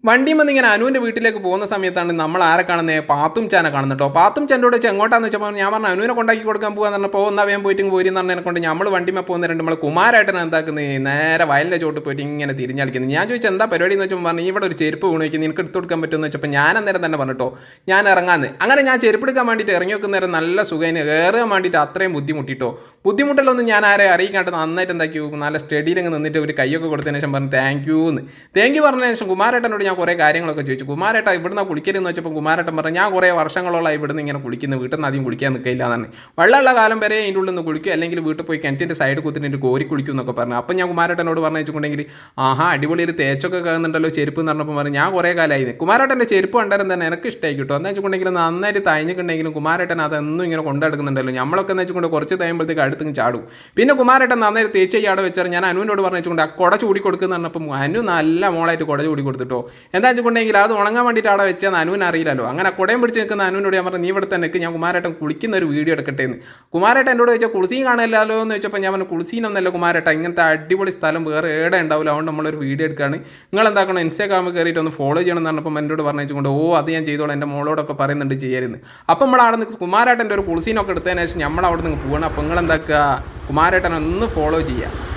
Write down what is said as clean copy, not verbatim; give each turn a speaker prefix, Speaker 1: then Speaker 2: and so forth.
Speaker 1: വണ്ടിയും വന്ന് ഇങ്ങനെ അനുവിൻ്റെ വീട്ടിലേക്ക് പോകുന്ന സമയത്താണ് നമ്മൾ ആരെ കാണുന്നത്, പാത്തും ചാനെ കാണുന്നത് കേട്ടോ. പാത്തും ചാൻ്റെ വെച്ച് എങ്ങോട്ടാന്ന് വെച്ചപ്പോൾ ഞാൻ പറഞ്ഞു അനുവിനെ കൊണ്ടാക്കി കൊടുക്കാൻ പോകാന്ന് പറഞ്ഞപ്പോൾ എന്നാൽ വേഗം പോയിട്ട് പോരി എന്ന് പറഞ്ഞതിനെ കൊണ്ട് നമ്മൾ വണ്ടിമേ പോകുന്ന നമ്മൾ കുമാരേട്ടനെ എന്താക്കുന്നത് നേരെ വയലിൻ്റെ ചോട്ട് പോയിട്ട് ഇങ്ങനെ തിരിഞ്ഞടിക്കുന്നത്. ഞാൻ ചോദിച്ചാൽ എന്താ പരിപാടി എന്ന് വെച്ചാൽ പറഞ്ഞു ഇവിടെ ഒരു ചെരുപ്പ് വീണ് വയ്ക്കുന്നത് നിനക്ക് എടുത്ത് കൊടുക്കാൻ പറ്റുമെന്ന് വെച്ചപ്പോൾ ഞാൻ അന്നേരം തന്നെ പറഞ്ഞിട്ടോ ഞാൻ ഇറങ്ങാന്ന്. അങ്ങനെ ഞാൻ ചെരുപ്പ് എടുക്കാൻ വേണ്ടിയിട്ട് ഇറങ്ങി വെക്കുന്നേരം നല്ല സുഖേന് കയറാൻ വേണ്ടിയിട്ട് അത്രയും ബുദ്ധിമുട്ടല്ലൊന്നും ഞാൻ ആരെ അറിയിക്കാണ്ട് നന്നായിട്ട് എന്താക്കി നല്ല സ്റ്റഡിയിലങ്ങ് നിന്നിട്ട് ഒരു കൈയൊക്കെ കൊടുത്തതിന് ശേഷം പറഞ്ഞു താങ്ക് യു പറഞ്ഞതിന് ശേഷം കുമാരേട്ടനോട് ഞാൻ കുറേ കാര്യങ്ങളൊക്കെ ചോദിച്ചു. കുമാരേട്ട ഇവിടുന്ന് കുളിക്കരുതെന്ന് വെച്ചപ്പോൾ കുമാരേട്ടൻ പറഞ്ഞു ഞാൻ കുറേ വർഷങ്ങളോളം ഇവിടുന്ന് ഇങ്ങനെ കുളിക്കുന്നു, വീട്ടിൽ നിന്ന് ആദ്യം കുളിക്കാൻ നിൽക്കില്ല എന്നാണ്. വെള്ളമുള്ള കാലം വരെ അതിൻ്റെ ഉള്ളിൽ നിന്ന് കുളിക്കും, അല്ലെങ്കിൽ വീട്ടിൽ പോയി കിണറ്റിൻ്റെ സൈഡ് കുത്തിട്ട് കോരി കുളിക്കും എന്നൊക്കെ പറഞ്ഞു. അപ്പം ഞാൻ കുമാരേട്ടനോട് പറഞ്ഞു വെച്ചിട്ടുണ്ടെങ്കിൽ ആഹാ അടിപൊളി ഒരു തേച്ചൊക്കെ കേൾക്കുന്നുണ്ടല്ലോ ചെരുപ്പ് എന്ന് പറഞ്ഞപ്പോൾ പറഞ്ഞു ഞാൻ കുറേ കാലമായി. കുമാരേട്ടൻ്റെ ചെരുപ്പ് കണ്ടാലും തന്നെ എനിക്ക് ഇഷ്ടമായി കിട്ടും. എന്താ വെച്ചിട്ടുണ്ടെങ്കിൽ നന്നായിട്ട് തയഞ്ഞിട്ടുണ്ടെങ്കിലും കുമാരേട്ടൻ അതൊന്നും ഇങ്ങനെ കൊണ്ടെടുക്കുന്നുണ്ടല്ലോ. നമ്മളൊക്കെ എന്ന് വെച്ചുകൊണ്ട് കുറച്ച് തയ്യുമ്പോഴത്തേക്ക് അടുത്തും ചാടും. പിന്നെ കുമാരേട്ടൻ നന്നായിട്ട് തേച്ച് അവിടെ വെച്ചാൽ ഞാൻ അനുവിനോട് പറഞ്ഞു വെച്ചുകൊണ്ട് ആ കുട ചൂടി കൊടുക്കുന്ന പറഞ്ഞപ്പം അനു നല്ല മോളായിട്ട് കുട ചൂടി കൊടുത്തിട്ടോ. എന്താ വെച്ചിട്ടുണ്ടെങ്കിൽ അത് ഉണങ്ങാൻ വേണ്ടിയിട്ട് അവിടെ വെച്ചാൽ അനുവിന് അറിയില്ലല്ലോ. അങ്ങനെ കുടയും പിടിച്ച് നിൽക്കുന്ന അനുവിനോട് ഞാൻ പറഞ്ഞു നീ ഇവിടെ തന്നെ ഞാൻ കുമാരേട്ടൻ കുളിക്കുന്ന ഒരു വീഡിയോ എടുക്കട്ടെ എന്ന്. കുമാരേട്ടൻ എന്നോട് ചോദിച്ചാൽ കുളിസീൻ കാണാമല്ലോ എന്ന് വെച്ചപ്പോൾ ഞാൻ പറഞ്ഞു കുളിസീനൊന്നല്ല കുമാരേട്ടൻ, ഇങ്ങനത്തെ അടിപൊളി സ്ഥലം വേറെ ഏടെ ഉണ്ടാവില്ല, അതുകൊണ്ട് നമ്മളൊരു വീഡിയോ എടുക്കുകയാണ്, നിങ്ങൾ എന്താക്കണം ഇൻസ്റ്റാഗ്രാമിൽ കയറിയിട്ട് ഒന്ന് ഫോളോ ചെയ്യണം എന്ന് പറഞ്ഞപ്പോൾ എന്നോട് പറഞ്ഞു വെച്ചുകൊണ്ട് അത് ഞാൻ ചെയ്തോളാം എൻ്റെ മോളോടൊക്കെ പറയുന്നുണ്ട് ചെയ്യരുത്. അപ്പം നമ്മൾ അവിടെ നിന്ന് കുമാരേട്ടൻ്റെ ഒരു കുളിസീനൊക്കെ എടുത്തതിന് ശേഷം നമ്മൾ അവിടെ നിന്ന് പോകണം. അപ്പോൾ നിങ്ങൾ എന്താക്കുക കുമാരേട്ടനെ ഒന്ന് ഫോളോ ചെയ്യുക.